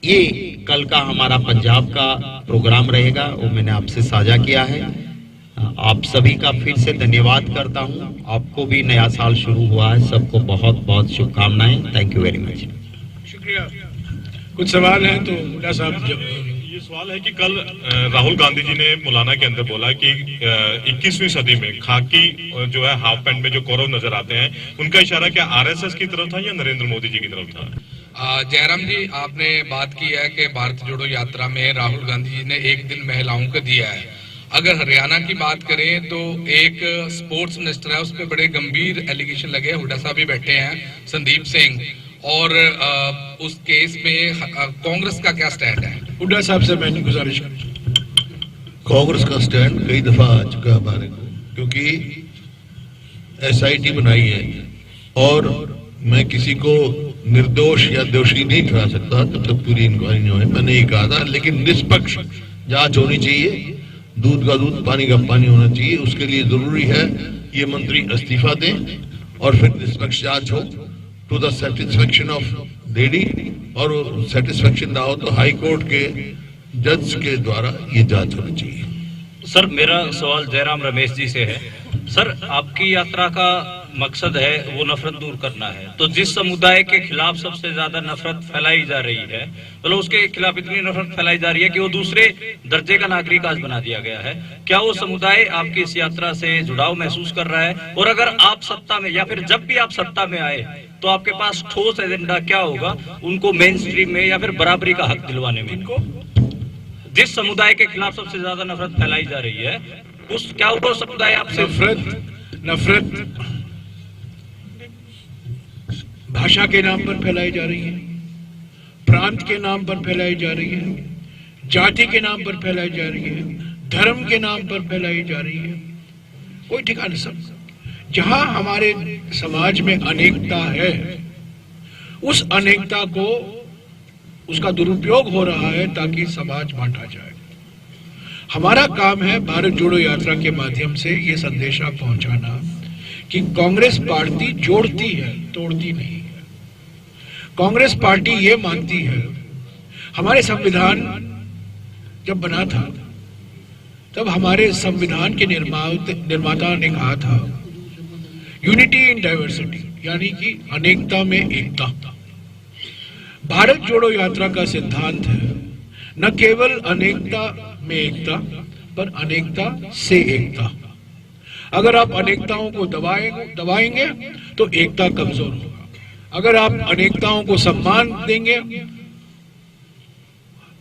ये कल का हमारा पंजाब का प्रोग्राम रहेगा, वो मैंने आपसे साझा किया है। आप सभी का फिर से धन्यवाद करता हूं। आपको भी नया साल शुरू हुआ है, सबको बहुत बहुत शुभकामनाएं। Thank you very much. शुक्रिया। कुछ सवाल है तो हुड्डा साहब। ये सवाल है कि कल राहुल गांधी जी ने मौलाना के अंदर बोला कि 21वीं सदी में खाकी जो है हाफ पैंट में जो कौरव नजर आते हैं, उनका इशारा क्या आरएसएस की तरफ था या नरेंद्र मोदी जी की तरफ था? जयराम जी, आपने बात की है कि भारत जोड़ो यात्रा में राहुल गांधी जी ने एक दिन महिलाओं को दिया है। अगर हरियाणा की बात करें तो एक स्पोर्ट्स मिनिस्टर है, उस पर बड़े गंभीर एलिगेशन लगे। हुड्डा साहब भी बैठे हैं, संदीप सिंह, और उस केस में कांग्रेस का क्या स्टैंड है? हुड्डा साहब से मैंने गुजारिश की। कांग्रेस का स्टैंड कई दफा आ चुका है हमारे को, क्योंकि एसआईटी बनाई है और मैं किसी को निर्दोष या दोषी नहीं ठहरा सकता जब तक पूरी इंक्वायरी नहीं हो। मैंने ये कहा था, लेकिन निष्पक्ष जांच होनी चाहिए, दूध का दूध पानी का पानी होना चाहिए। उसके लिए जरूरी है ये मंत्री इस्तीफा दें और फिर निष्पक्ष जांच हो to the satisfaction of lady, और सेटिस्फेक्शन ना हो तो हाई कोर्ट के जज के द्वारा ये जांच होनी चाहिए। सर, मेरा सवाल जयराम रमेश जी से है। सर, आपकी यात्रा का मकसद है वो नफरत दूर करना है, तो जिस समुदाय के खिलाफ सबसे ज्यादा नफरत फैलाई जा रही है, मतलब उसके खिलाफ इतनी नफरत फैलाई जा रही है कि वो दूसरे दर्जे का नागरिक आज बना दिया गया है, क्या वो समुदाय आपकी इस यात्रा से जुड़ाव महसूस कर रहा है? और अगर आप सत्ता में या फिर जब भी आप सत्ता में आए तो आपके पास ठोस एजेंडा क्या होगा उनको मेन स्ट्रीम में या फिर बराबरी का हक दिलवाने में? जिस समुदाय के खिलाफ सबसे ज्यादा नफरत फैलाई जा रही है, उस क्या वो समुदाय आपसे नफरत भाषा के नाम पर फैलाई जा रही है, प्रांत के नाम पर फैलाई जा रही है, जाति के नाम पर फैलाई जा रही है, धर्म के नाम पर फैलाई जा रही है, कोई ठिकाना सब। जहां हमारे समाज में अनेकता है, उस अनेकता को उसका दुरुपयोग हो रहा है ताकि समाज बांटा जाए। हमारा काम है भारत जोड़ो यात्रा के माध्यम से ये संदेशा पहुंचाना कि कांग्रेस पार्टी जोड़ती है, तोड़ती नहीं है। कांग्रेस पार्टी ये मानती है, हमारे संविधान जब बना था तब हमारे संविधान के निर्माता ने कहा था यूनिटी इन डाइवर्सिटी, यानी कि अनेकता में एकता। भारत जोड़ो यात्रा का सिद्धांत है न केवल अनेकता में एकता, पर अनेकता से एकता। अगर आप अनेकताओं को दबाएंगे तो एकता कमजोर होगा। अगर आप अनेकताओं को सम्मान देंगे,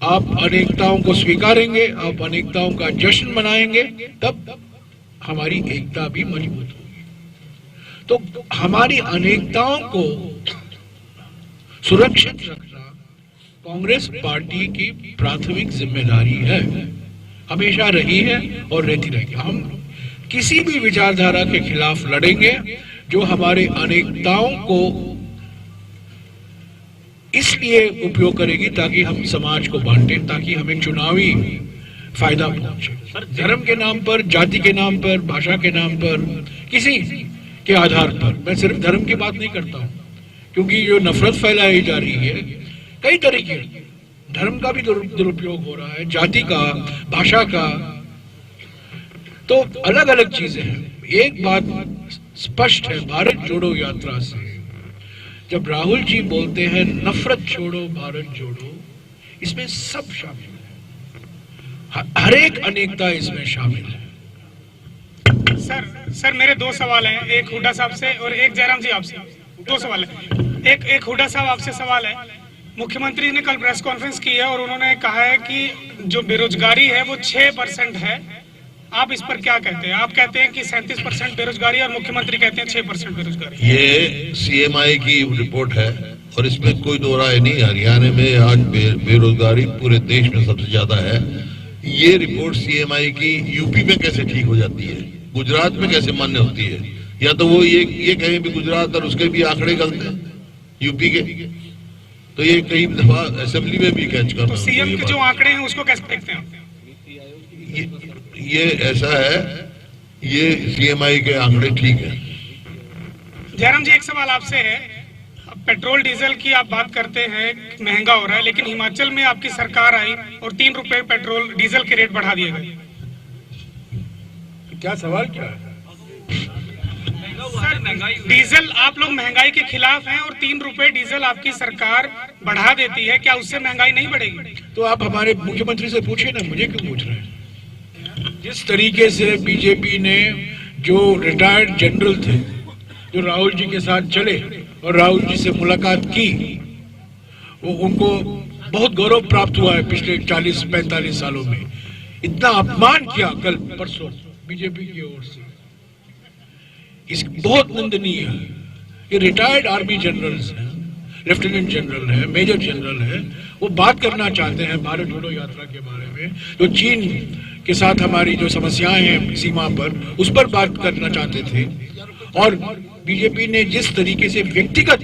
आप अनेकताओं को स्वीकारेंगे, आप अनेकताओं का जश्न मनाएंगे, तब हमारी एकता भी मजबूत होगी। तो हमारी अनेकताओं को सुरक्षित रखना कांग्रेस पार्टी की प्राथमिक जिम्मेदारी है, हमेशा रही है और रहती रहेगी। हम किसी भी विचारधारा के खिलाफ लड़ेंगे जो हमारे अनेकताओं को इसलिए उपयोग करेगी ताकि हम समाज को बांटे, ताकि हमें चुनावी फायदा पहुंचे। धर्म के नाम पर, जाति के नाम पर, भाषा के नाम पर, किसी के आधार पर, मैं सिर्फ धर्म की बात नहीं करता हूं, क्योंकि जो नफरत फैलाई जा रही है कई तरीके, धर्म का भी दुरुपयोग हो रहा है, जाति का, भाषा का, तो अलग अलग चीजें हैं। एक बात स्पष्ट है भारत जोड़ो यात्रा से, जब राहुल जी बोलते हैं नफरत छोड़ो भारत जोड़ो, इसमें सब शामिल है, हर एक अनेकता इसमें शामिल है। सर मेरे दो सवाल हैं, एक हुड्डा साहब से और एक जयराम जी आपसे। दो सवाल है। एक हुड्डा साहब आपसे सवाल है, मुख्यमंत्री ने कल प्रेस कॉन्फ्रेंस की है और उन्होंने कहा है कि जो बेरोजगारी है वो 6% है। आप इस पर क्या कहते हैं? आप कहते हैं कि 37% बेरोजगारी और मुख्यमंत्री कहते हैं 6% बेरोजगारी। ये सीएमआई की रिपोर्ट है और इसमें कोई दो राय नहीं। हरियाणा में आज बेरोजगारी पूरे देश में सबसे ज्यादा है। ये रिपोर्ट सीएमआई की यूपी में कैसे ठीक हो जाती है, गुजरात में कैसे मान्य होती है? या तो वो ये कहें भी गुजरात और उसके भी आंकड़े गलत हैं यूपी के, तो ये कई दफा असेंबली में भी कैच करना। तो सीएम के जो आंकड़े हैं उसको कैसे देखते हैं? ये ऐसा है, ये सीएमआई के आंकड़े ठीक है। जयराम जी, एक सवाल आपसे है। पेट्रोल डीजल की आप बात करते हैं महंगा हो रहा है, लेकिन हिमाचल में आपकी सरकार आई और 3 रुपए पेट्रोल डीजल के रेट बढ़ा दिए गए। क्या सवाल क्या है? सर, डीजल आप लोग महंगाई के खिलाफ हैं और 3 रुपए डीजल आपकी सरकार बढ़ा देती है, क्या उससे महंगाई नहीं बढ़ेगी? तो आप हमारे मुख्यमंत्री से पूछिए ना, मुझे क्यों पूछ रहे हैं? जिस तरीके से बीजेपी ने जो रिटायर्ड जनरल थे जो राहुल जी के साथ चले और राहुल जी से मुलाकात की, वो उनको बहुत गौरव प्राप्त हुआ है पिछले 40-45 सालों में। इतना अपमान किया कल परसों बीजेपी की ओर से, इस बहुत निंदनीय है। ये रिटायर्ड आर्मी जनरल्स हैं, लेफ्टिनेंट जनरल है, मेजर जनरल है, वो बात करना चाहते हैं भारत जोड़ो यात्रा के बारे में, जो चीन के साथ हमारी जो समस्याएं हैं सीमा पर, उस पर बात करना चाहते थे। और बीजेपी ने जिस तरीके से व्यक्तिगत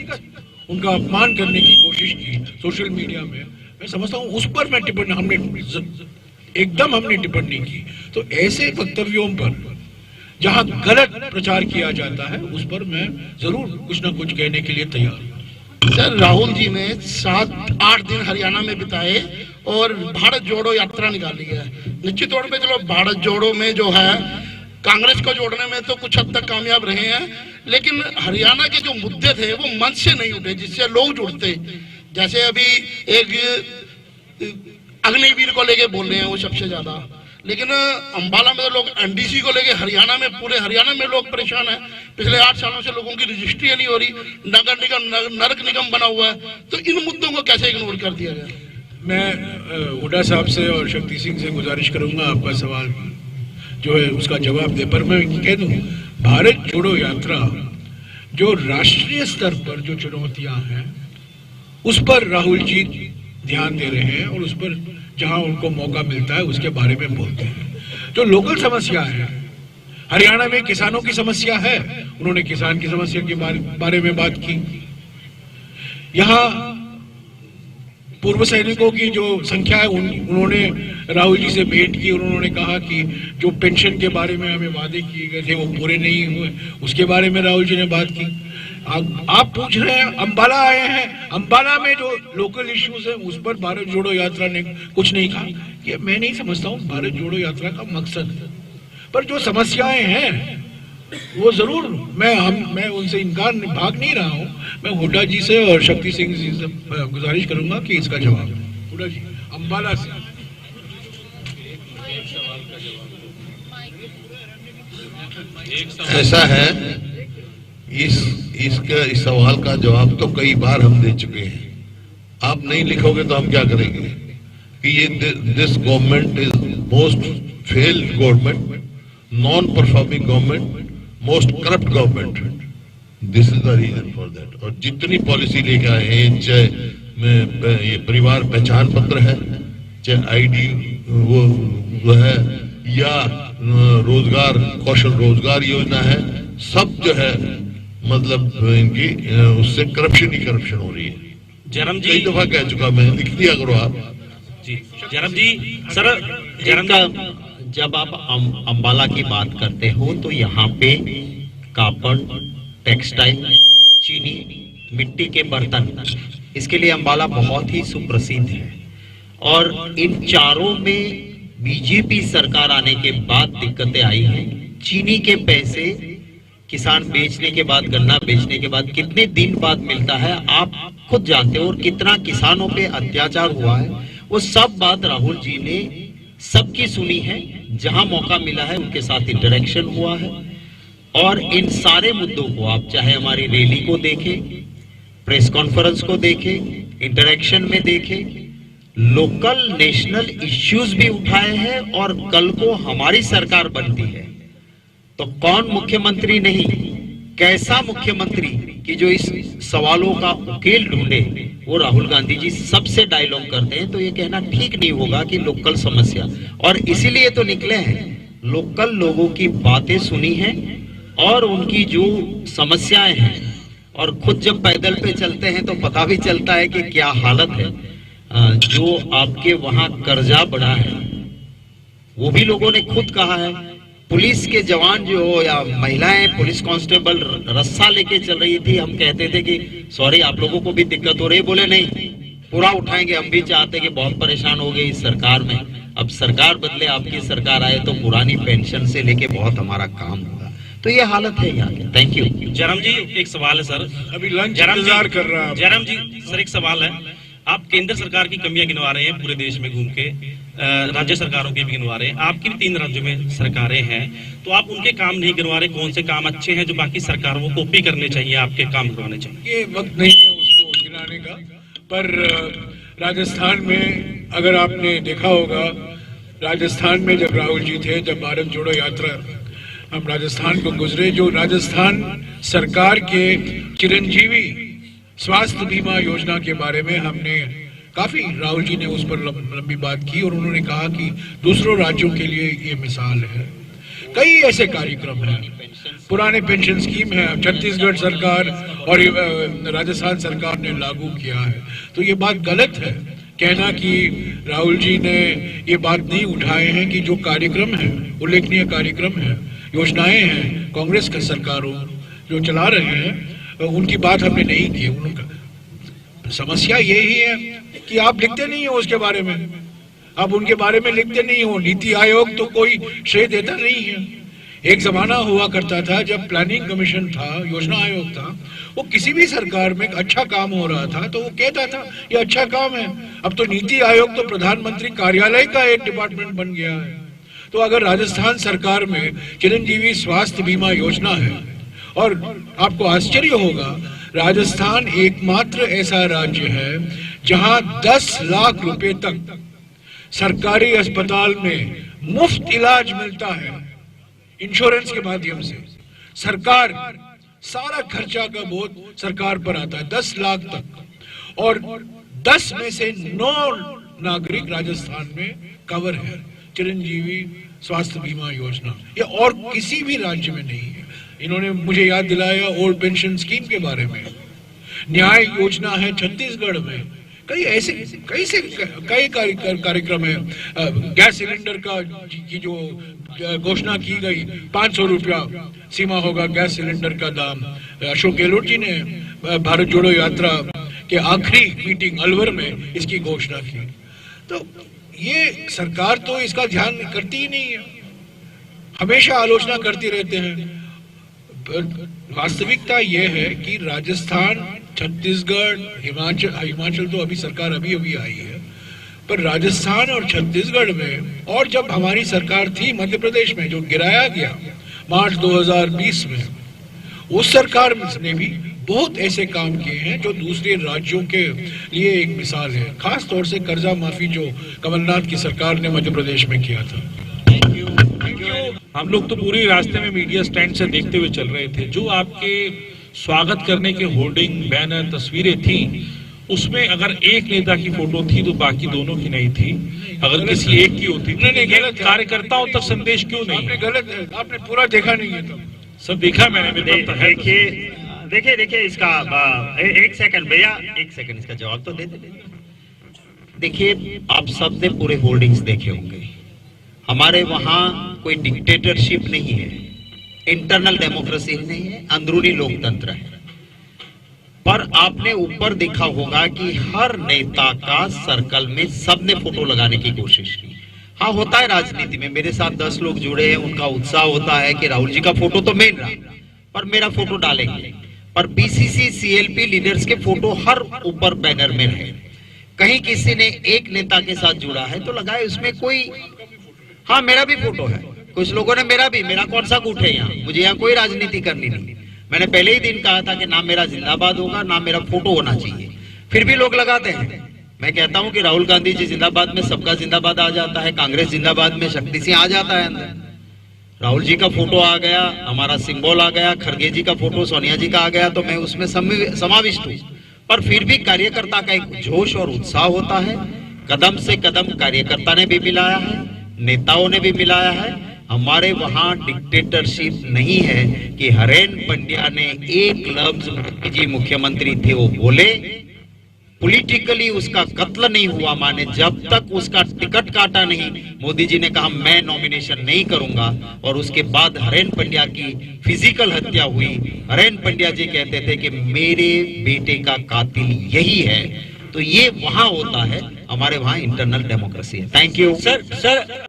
उनका अपमान करने की कोशिश की सोशल मीडिया में, मैं समझता हूँ उस पर मैं हमने टिप्पणी की। तो ऐसे वक्तव्यों पर जहां गलत प्रचार किया जाता है, उस पर मैं जरूर कुछ ना कुछ कहने के लिए तैयार हूं। सर, राहुल जी ने 7-8 दिन हरियाणा में बिताए और भारत जोड़ो यात्रा निकाली है। निश्चित तौर पे चलो भारत जोड़ो में जो है कांग्रेस को जोड़ने में तो कुछ हद तक कामयाब रहे हैं, लेकिन हरियाणा के जो मुद्दे थे वो मंच से नहीं उठे जिससे लोग जुड़ते। जैसे अभी एक अग्निवीर को लेके बोल रहे हैं वो सबसे ज्यादा, लेकिन अंबाला में तो लोग एनडीसी को लेके हरियाणा में, पूरे हरियाणा में लोग परेशान हैं। पिछले 8 सालों से लोगों की रजिस्ट्री नहीं हो रही, नगर निगम नरक निगम बना हुआ है, तो इन मुद्दों को कैसे इग्नोर कर दिया गया? मैं हुड्डा साहब से और शक्ति सिंह से गुजारिश करूंगा आपका सवाल जो है उसका जवाब दे, पर मैं कह दूं भारत जोड़ो यात्रा जो राष्ट्रीय स्तर पर जो चुनौतियां हैं उस पर राहुल जी ध्यान दे रहे हैं और उस पर जहां उनको मौका मिलता है उसके बारे में बोलते हैं। जो लोकल समस्या है, हरियाणा में किसानों की समस्या है, उन्होंने किसान की समस्या के बारे में बात की। यहाँ पूर्व सैनिकों की जो संख्या है उन्होंने राहुल जी से भेंट की और उन्होंने कहा कि जो पेंशन के बारे में हमें वादे किए गए थे वो पूरे नहीं हुए, उसके बारे में राहुल जी ने बात की। आप पूछ रहे हैं, अंबाला आए हैं, अंबाला में जो लोकल इश्यूज है उस पर भारत जोड़ो यात्रा ने कुछ नहीं कहा। ये मैं नहीं समझता हूँ भारत जोड़ो यात्रा का मकसद है, पर जो समस्याएं हैं वो जरूर मैं उनसे इनकार भाग नहीं रहा हूँ। मैं हुड्डा जी से और शक्ति सिंह जी से गुजारिश करूंगा कि इसका जवाब हुड्डा जी अंबाला से। ऐसा है, इस सवाल का जवाब तो कई बार हम दे चुके हैं। आप नहीं लिखोगे तो हम क्या करेंगे कि ये this government is most failed government, non performing government, most corrupt government. This is the reason for that. और जितनी पॉलिसी लेके आए हैं, चाहे ये परिवार पहचान पत्र है, चाहे आईडी वो है, या रोजगार कौशल रोजगार योजना है, सब जो है मतलब इनकी उससे करप्शन ही करप्शन हो रही है। जयराम जी, कई दफा कह चुका मैं, लिख दिया करो आप जी। जयराम जी सर, जयराम जी, जब आप अंबाला की बात करते हो तो यहाँ पे कापड़, टेक्सटाइल, चीनी, मिट्टी के बर्तन, इसके लिए अंबाला बहुत ही सुप्रसिद्ध है। और इन चारों में बीजेपी सरकार आने के बाद दिक्कतें आई हैं। चीनी के पैसे किसान बेचने के बाद, गन्ना बेचने के बाद कितने दिन बाद मिलता है आप खुद जानते हो, और कितना किसानों पे अत्याचार हुआ है। वो सब बात राहुल जी ने सबकी सुनी है, जहां मौका मिला है उनके साथ इंटरेक्शन हुआ है। और इन सारे मुद्दों को आप चाहे हमारी रैली को देखें, प्रेस कॉन्फ्रेंस को देखें, इंटरेक्शन में देखें, लोकल नेशनल इश्यूज भी उठाए हैं। और कल को हमारी सरकार बनती है तो कौन मुख्यमंत्री नहीं, कैसा मुख्यमंत्री कि जो इस सवालों का उकेल ढूंढे, वो राहुल गांधी जी सबसे डायलॉग करते हैं। तो ये कहना ठीक नहीं होगा कि लोकल समस्या, और इसीलिए तो निकले हैं, लोकल लोगों की बातें सुनी हैं और उनकी जो समस्याएं हैं। और खुद जब पैदल पे चलते हैं तो पता भी चलता है कि क्या हालत है। जो आपके वहां कर्जा बढ़ा है वो भी लोगों ने खुद कहा है पुलिस के जवान जो हो या महिलाएं पुलिस कांस्टेबल रस्सा लेके चल रही थी, हम कहते थे कि सॉरी आप लोगों को भी दिक्कत हो रही है, बोले नहीं पूरा उठाएंगे, हम भी चाहते कि बहुत परेशान हो गए इस सरकार में, अब सरकार बदले आपकी सरकार आए तो पुरानी पेंशन से लेके बहुत हमारा काम होगा। तो ये हालत है यहाँ की। Thank you. जयराम जी एक सवाल है सर, अभी लंच जयराम इंतजार कर रहा है। जयराम जी सर एक सवाल है, आप केंद्र सरकार की कमियां गिनवा रहे हैं पूरे देश में घूम के, राज्य सरकारों की भी गिनवा रहे हैं, आपकी भी 3 राज्यों में सरकारें हैं, तो आप उनके काम नहीं गिनवा रहे, कौन से काम अच्छे हैं जो बाकी सरकारों को कॉपी करने चाहिए, आपके काम करवाने चाहिए? ये वक्त नहीं है उसको गिनाने का, पर राजस्थान में अगर आपने देखा होगा, राजस्थान में जब राहुल जी थे, जब भारत जोड़ो यात्रा हम राजस्थान को गुजरे, जो राजस्थान सरकार के चिरंजीवी स्वास्थ्य बीमा योजना के बारे में हमने काफी, राहुल जी ने उस पर लंबी बात की और उन्होंने कहा कि दूसरों राज्यों के लिए ये मिसाल है। कई ऐसे कार्यक्रम हैं, पुराने पेंशन स्कीम है, छत्तीसगढ़ सरकार और राजस्थान सरकार ने लागू किया है। तो ये बात गलत है कहना कि राहुल जी ने ये बात नहीं उठाए हैं कि जो कार्यक्रम है, उल्लेखनीय कार्यक्रम है, योजनाएं हैं कांग्रेस की सरकारों जो चला रहे हैं, उनकी बात हमने नहीं की। उनका समस्या यही है कि आप लिखते नहीं हो उसके बारे में, आप उनके बारे में लिखते नहीं हो। नीति आयोग तो कोई श्रेय देता नहीं है। एक जमाना हुआ करता था जब प्लानिंग कमीशन था, योजना आयोग था, वो किसी भी सरकार में अच्छा काम हो रहा था तो वो कहता था ये अच्छा काम है। अब तो नीति आयोग तो प्रधानमंत्री कार्यालय का एक डिपार्टमेंट बन गया है। तो अगर राजस्थान सरकार में चिरंजीवी स्वास्थ्य बीमा योजना है, और आपको आश्चर्य होगा राजस्थान एकमात्र ऐसा राज्य है जहां 10 लाख रुपए तक सरकारी अस्पताल में मुफ्त इलाज मिलता है इंश्योरेंस के माध्यम से। सरकार सारा खर्चा का बोझ सरकार पर आता है 10 लाख तक, और 10 में से 9 नागरिक राजस्थान में कवर है चिरंजीवी स्वास्थ्य बीमा योजना। ये और किसी भी राज्य में नहीं है। इन्होंने मुझे याद दिलाया ओल्ड पेंशन स्कीम के बारे में। न्याय योजना है छत्तीसगढ़ में, कई कार्यक्रम है। गैस सिलेंडर का की जो घोषणा की गई, 500 रुपया सीमा होगा गैस सिलेंडर का दाम। अशोक गहलोत जी ने भारत जोड़ो यात्रा के आखिरी मीटिंग अलवर में इसकी घोषणा की। तो ये सरकार तो इसका ध्यान करती ही नहीं है, हमेशा आलोचना करती रहते हैं। वास्तविकता यह है कि राजस्थान, छत्तीसगढ़, हिमाचल तो अभी सरकार अभी आई है, पर राजस्थान और छत्तीसगढ़ में, और जब हमारी सरकार थी मध्य प्रदेश में जो गिराया गया मार्च 2020 में, उस सरकार ने भी बहुत ऐसे काम किए हैं जो दूसरे राज्यों के लिए एक मिसाल है। खास तौर से कर्जा माफी जो कमलनाथ की सरकार ने मध्य प्रदेश में किया था। हम लोग तो पूरी रास्ते में मीडिया स्टैंड से देखते हुए चल रहे थे। जो आपके स्वागत करने के होर्डिंग, बैनर, तस्वीरें थी, उसमें अगर एक नेता की फोटो थी तो बाकी दोनों की नहीं थी। अगर किसी एक की होती तो कार्यकर्ताओं तक संदेश क्यों नहीं? आपने गलत है, आपने पूरा देखा नहीं है। तो सर देखा मैंने। देखिए इसका एक सेकंड भैया, एक सेकंड इसका जवाब तो दे दे। देखिए आप सब ने पूरे होर्डिंग्स देखे होंगे। हमारे वहां कोई डिक्टेटरशिप नहीं है, इंटरनल डेमोक्रेसी नहीं है, अंदरूनी लोकतंत्र है। पर आपने ऊपर देखा होगा कि हर नेता का सर्कल में सबने फोटो लगाने की कोशिश की। हाँ होता है राजनीति में, मेरे साथ 10 लोग जुड़े हैं, उनका उत्साह होता है कि राहुल जी का फोटो तो मेन रहा, पर मेरा फोटो डालेंगे। पर बीसीसी सीएलपी लीडर्स के फोटो हर ऊपर बैनर में रहे। कहीं किसी ने एक नेता के साथ जुड़ा है तो लगाए उसमें कोई, हाँ मेरा भी फोटो है, कुछ लोगों ने मेरा कौन सा गुट है यहाँ, मुझे यहाँ कोई राजनीति करनी नहीं। मैंने पहले ही दिन कहा था कि ना मेरा जिंदाबाद होगा ना मेरा फोटो होना चाहिए, फिर भी लोग लगाते हैं। मैं कहता हूं कि राहुल गांधी जी जिंदाबाद में सबका जिंदाबाद आ जाता है, कांग्रेस जिंदाबाद में शक्ति सिंह आ जाता है अंदर। राहुल जी का फोटो आ गया, हमारा सिंबल आ गया, खड़गे जी का फोटो, सोनिया जी का आ गया, तो मैं उसमें समाविष्ट हूँ। पर फिर भी कार्यकर्ता का एक जोश और उत्साह होता है। कदम से कदम कार्यकर्ता ने भी मिलाया है, नेताओं ने भी मिलाया है। हमारे वहां डिक्टेटरशिप नहीं है कि हरेन पंड्या ने एक लफ्ज जी मुख्यमंत्री थे वो बोले, पॉलिटिकली उसका कत्ल नहीं हुआ, माने जब तक उसका टिकट काटा नहीं, मोदी जी ने कहा मैं नॉमिनेशन नहीं करूंगा, और उसके बाद हरेन पंड्या की फिजिकल हत्या हुई। हरेन पंड्या जी कहते थे कि मेरे बेटे का कातिल यही है। तो ये वहां होता है, हमारे वहां इंटरनल डेमोक्रेसी है। Thank you sir